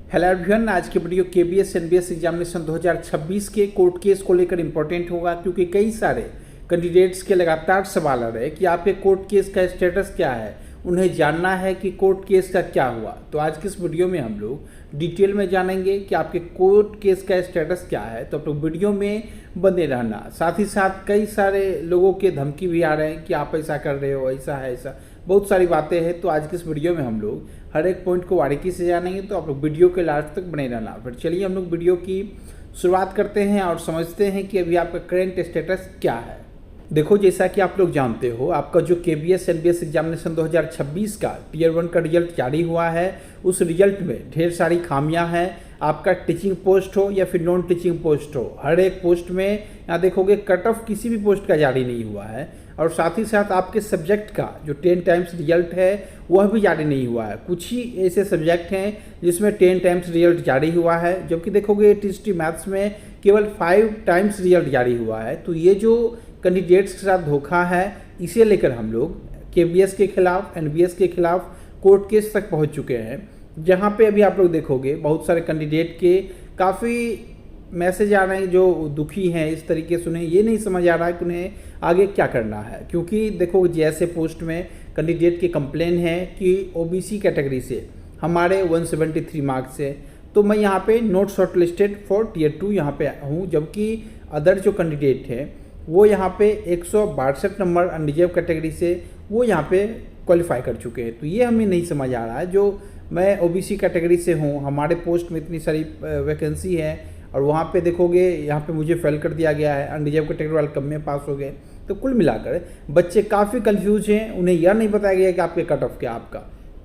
Hello everyone, आज की video KBS NBS examination 2026 के कोर्ट केस को लेकर इंपॉर्टेंट होगा क्योंकि कई सारे कैंडिडेट्स के लगातार सवाल आ रहे हैं कि आपके कोर्ट केस का स्टेटस क्या है, उन्हें जानना है कि कोर्ट केस का क्या हुआ। तो आज की इस वीडियो में हम लोग डिटेल में जानेंगे कि आपके कोर्ट केस का स्टेटस क्या है। तो आप लोग वीडियो में बने रहना। साथ ही साथ कई सारे लोगों के धमकी भी आ रहे हैं कि आप ऐसा कर रहे हो, ऐसा है, ऐसा बहुत सारी बातें हैं। तो आज की इस वीडियो में हम लोग हर एक पॉइंट को बारीकी से जानेंगे, तो आप लोग वीडियो के लास्ट तक बने रहना। फिर चलिए हम लोग वीडियो की शुरुआत करते हैं और समझते हैं कि अभी आपका करंट स्टेटस क्या है। देखो, जैसा कि आप लोग जानते हो, आपका जो केबीएस एनबीएस एग्जामिनेशन 2026 का टीयर 1 का रिजल्ट जारी हुआ है, उस रिजल्ट में ढेर सारी खामियां हैं। आपका टीचिंग पोस्ट हो या फिर नॉन टीचिंग पोस्ट हो, हर एक पोस्ट में यहाँ देखोगे कट ऑफ किसी भी पोस्ट का जारी नहीं हुआ है। और साथ ही साथ आपके सब्जेक्ट का जो 10 टाइम्स रिजल्ट है वह भी जारी नहीं हुआ है। कुछ ही ऐसे सब्जेक्ट हैं जिसमें 10 टाइम्स रिजल्ट जारी हुआ है, जबकि देखोगे टीएसटी मैथ्स में केवल 5 टाइम्स रिजल्ट जारी हुआ है। तो ये जो कैंडिडेट्स के साथ धोखा है, इसे लेकर हम लोग केबीएस के खिलाफ, एनबीएस के खिलाफ कोर्ट केस तक पहुंच चुके हैं, जहां पे अभी आप लोग देखोगे बहुत सारे कैंडिडेट के काफ़ी मैसेज आ रहे हैं जो दुखी हैं। इस तरीके से उन्हें ये नहीं समझ आ रहा है कि उन्हें आगे क्या करना है, क्योंकि देखो जैसे पोस्ट में कैंडिडेट की कंप्लेन है कि ओबीसी कैटेगरी से हमारे 173 मार्क्स है, तो मैं यहाँ पे not shortlisted for tier 2 यहाँ पे हूँ, जबकि अदर जो कैंडिडेट है वो यहाँ पे 162 नंबर अनरिजर्व कैटेगरी से वो यहाँ पे क्वालिफाई कर चुके हैं। तो ये हमें नहीं समझ आ रहा है। जो मैं ओबीसी कैटेगरी से हूँ, हमारे पोस्ट में इतनी सारी वैकेंसी है और वहाँ पे देखोगे यहाँ पे मुझे फेल कर दिया गया है, अनरिजर्व कैटेगरी वाले कम में पास हो गए। तो कुल मिलाकर बच्चे काफ़ी कंफ्यूज हैं, उन्हें यह नहीं बताया गया कि आपके कट ऑफ क्या आपका।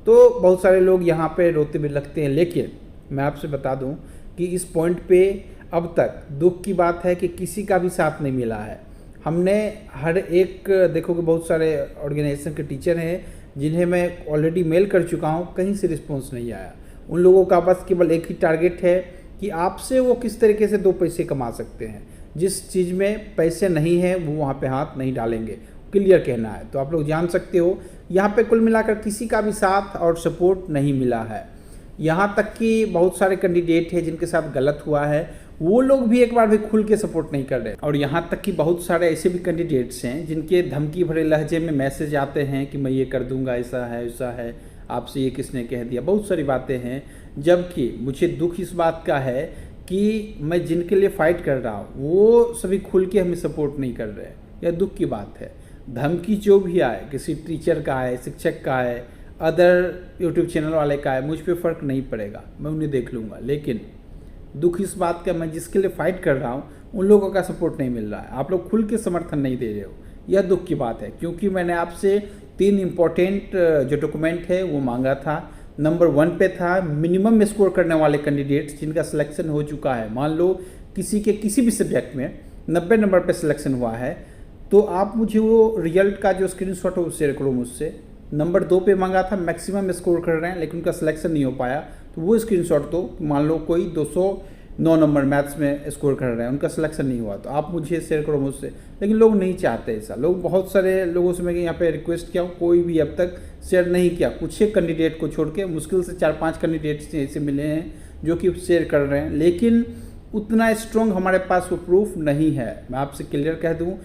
तो बहुत सारे लोग यहाँ पे रोते भी लगते हैं, लेकिन मैं आपसे बता दूँ कि इस पॉइंट पे अब तक दुख की बात है कि किसी का भी साथ नहीं मिला है। हमने हर एक देखोगे बहुत सारे ऑर्गेनाइजेशन के टीचर हैं जिन्हें मैं ऑलरेडी मेल कर चुका हूँ, कहीं से रिस्पॉन्स नहीं आया। उन लोगों का बस केवल एक ही टारगेट है कि आपसे वो किस तरीके से 2 पैसे कमा सकते हैं। जिस चीज़ में पैसे नहीं है वो वहाँ पे हाथ नहीं डालेंगे, क्लियर कहना है। तो आप लोग जान सकते हो यहाँ पे कुल मिलाकर किसी का भी साथ और सपोर्ट नहीं मिला है। यहाँ तक कि बहुत सारे कैंडिडेट हैं जिनके साथ गलत हुआ है, वो लोग भी एक बार भी खुल के सपोर्ट नहीं कर रहे। और यहाँ तक कि बहुत सारे ऐसे भी कैंडिडेट्स हैं जिनके धमकी भरे लहजे में मैसेज आते हैं कि मैं ये कर दूंगा, ऐसा है, ऐसा है, आपसे ये किसने कह दिया, बहुत सारी बातें हैं। जबकि मुझे दुख इस बात का है कि मैं जिनके लिए फ़ाइट कर रहा हूँ वो सभी खुल के हमें सपोर्ट नहीं कर रहे। यह दुख की बात है। धमकी जो भी आए, किसी टीचर का है, शिक्षक का है, अदर यूट्यूब चैनल वाले का है, मुझ पर फ़र्क नहीं पड़ेगा, मैं उन्हें देख लूँगा। लेकिन दुख इस बात का, मैं जिसके लिए फ़ाइट कर रहा हूँ उन लोगों का सपोर्ट नहीं मिल रहा है। आप लोग खुल के समर्थन नहीं दे रहे हो, यह दुख की बात है। क्योंकि मैंने आपसे 3 इम्पॉर्टेंट जो डॉक्यूमेंट है वो मांगा था। नंबर 1 पे था मिनिमम स्कोर करने वाले कैंडिडेट्स जिनका सिलेक्शन हो चुका है। मान लो किसी के किसी भी सब्जेक्ट में 90 नंबर पे सिलेक्शन हुआ है, तो आप मुझे वो रिजल्ट का जो स्क्रीनशॉट है वो शेयर करो मुझसे। नंबर 2 पे मांगा था मैक्सिमम स्कोर कर रहे हैं लेकिन उनका सिलेक्शन नहीं हो पाया, तो वो स्क्रीनशॉट दो। मान लो कोई 209 नंबर मैथ्स में स्कोर कर रहे हैं, उनका सिलेक्शन नहीं हुआ, तो आप मुझे शेयर करो मुझसे। लेकिन लोग नहीं चाहते ऐसा। लोग, बहुत सारे लोगों से मैं यहाँ पे रिक्वेस्ट किया हूँ, कोई भी अब तक शेयर नहीं किया। कुछ एक कैंडिडेट को छोड़ के मुश्किल से 4-5 कैंडिडेट्स ऐसे मिले हैं जो कि शेयर कर रहे हैं, लेकिन उतना स्ट्रॉन्ग हमारे पास वो प्रूफ नहीं है। मैं आपसे क्लियर कह दूँ,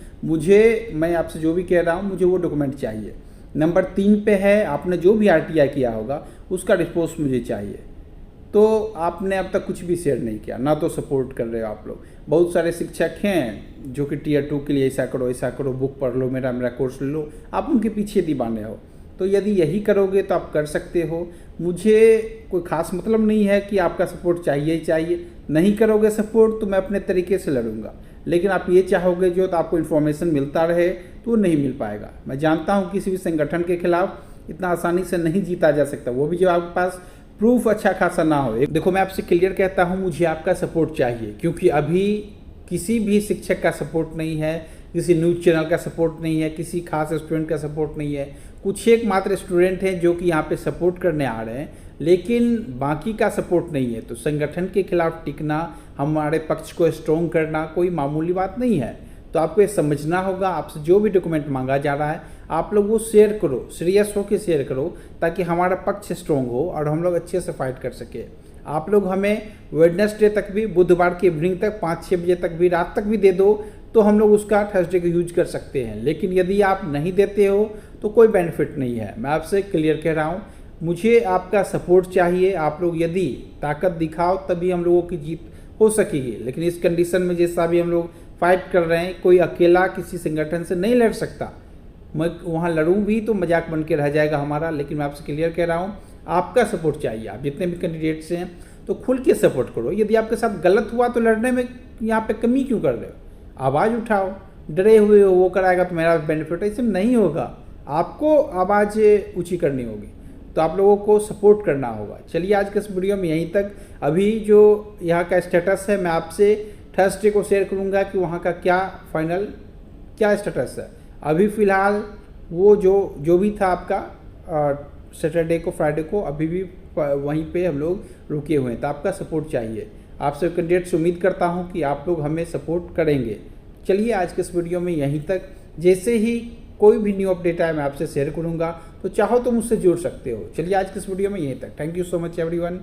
मैं आपसे जो भी कह रहा हूँ, मुझे वो डॉक्यूमेंट चाहिए। नंबर 3 पे है आपने जो भी आरटीआई किया होगा उसका रिस्पॉन्स मुझे चाहिए। तो आपने अब तक कुछ भी शेयर नहीं किया, ना तो सपोर्ट कर रहे हो आप लोग। बहुत सारे शिक्षक हैं जो कि टीयर 2 के लिए ऐसा करो, ऐसा करो, बुक पढ़ लो, मेरा कोर्स ले लो, आप उनके पीछे दीवाने हो। तो यदि यही करोगे तो आप कर सकते हो। मुझे कोई ख़ास मतलब नहीं है कि आपका सपोर्ट चाहिए ही चाहिए। नहीं करोगे सपोर्ट तो मैं अपने तरीके से लड़ूंगा। लेकिन आप ये चाहोगे जो तो आपको इन्फॉर्मेशन मिलता रहे, तो नहीं मिल पाएगा। मैं जानता हूँ किसी भी संगठन के खिलाफ इतना आसानी से नहीं जीता जा सकता, वो भी जो आपके पास प्रूफ अच्छा खासा ना हो। देखो, मैं आपसे क्लियर कहता हूँ, मुझे आपका सपोर्ट चाहिए, क्योंकि अभी किसी भी शिक्षक का सपोर्ट नहीं है, किसी न्यूज़ चैनल का सपोर्ट नहीं है, किसी खास स्टूडेंट का सपोर्ट नहीं है। कुछ एक मात्र स्टूडेंट हैं जो कि यहाँ पे सपोर्ट करने आ रहे हैं, लेकिन बाकी का सपोर्ट नहीं है। तो संगठन के खिलाफ टिकना, हमारे पक्ष को स्ट्रॉन्ग करना कोई मामूली बात नहीं है। तो आपको ये समझना होगा, आपसे जो भी डॉक्यूमेंट मांगा जा रहा है आप लोग वो शेयर करो, सीरियस होकर शेयर करो, ताकि हमारा पक्ष स्ट्रॉन्ग हो और हम लोग अच्छे से फाइट कर सके। आप लोग हमें वेडनेसडे तक भी, बुधवार की इवनिंग तक 5-6 बजे तक भी, रात तक भी दे दो तो हम लोग उसका थर्सडे को यूज कर सकते हैं। लेकिन यदि आप नहीं देते हो तो कोई बेनिफिट नहीं है। मैं आपसे क्लियर कह रहा हूँ, मुझे आपका सपोर्ट चाहिए। आप लोग यदि ताकत दिखाओ तभी हम लोगों की जीत हो सकेगी। लेकिन इस कंडीशन में जैसा भी हम लोग फाइट कर रहे हैं, कोई अकेला किसी संगठन से नहीं लड़ सकता। मैं वहाँ लड़ूँ भी तो मजाक बन के रह जाएगा हमारा। लेकिन मैं आपसे क्लियर कह रहा हूँ, आपका सपोर्ट चाहिए। आप जितने भी कैंडिडेट्स हैं तो खुल के सपोर्ट करो। यदि आपके साथ गलत हुआ तो लड़ने में यहाँ पे कमी क्यों कर रहे हो? आवाज़ उठाओ। डरे हुए हो वो कराएगा तो मेरा बेनिफिट है, इससे नहीं होगा। आपको आवाज़ ऊँची करनी होगी, तो आप लोगों को सपोर्ट करना होगा। चलिए आज के इस वीडियो में यहीं तक। अभी जो यहाँ का स्टेटस है मैं आपसे थर्सडे को शेयर करूँगा कि वहाँ का क्या स्टेटस है। अभी फ़िलहाल वो जो भी था आपका सैटरडे को, फ्राइडे को, अभी भी वहीं पे हम लोग रुके हुए हैं। तो आपका सपोर्ट चाहिए। आपसे कैंडिडेट्स उम्मीद करता हूँ कि आप लोग हमें सपोर्ट करेंगे। चलिए आज के इस वीडियो में यहीं तक। जैसे ही कोई भी न्यू अपडेट आए मैं आपसे शेयर करूँगा, तो चाहो तो मुझसे जुड़ सकते हो। चलिए आज के इस वीडियो में यहीं तक। Thank you so much everyone.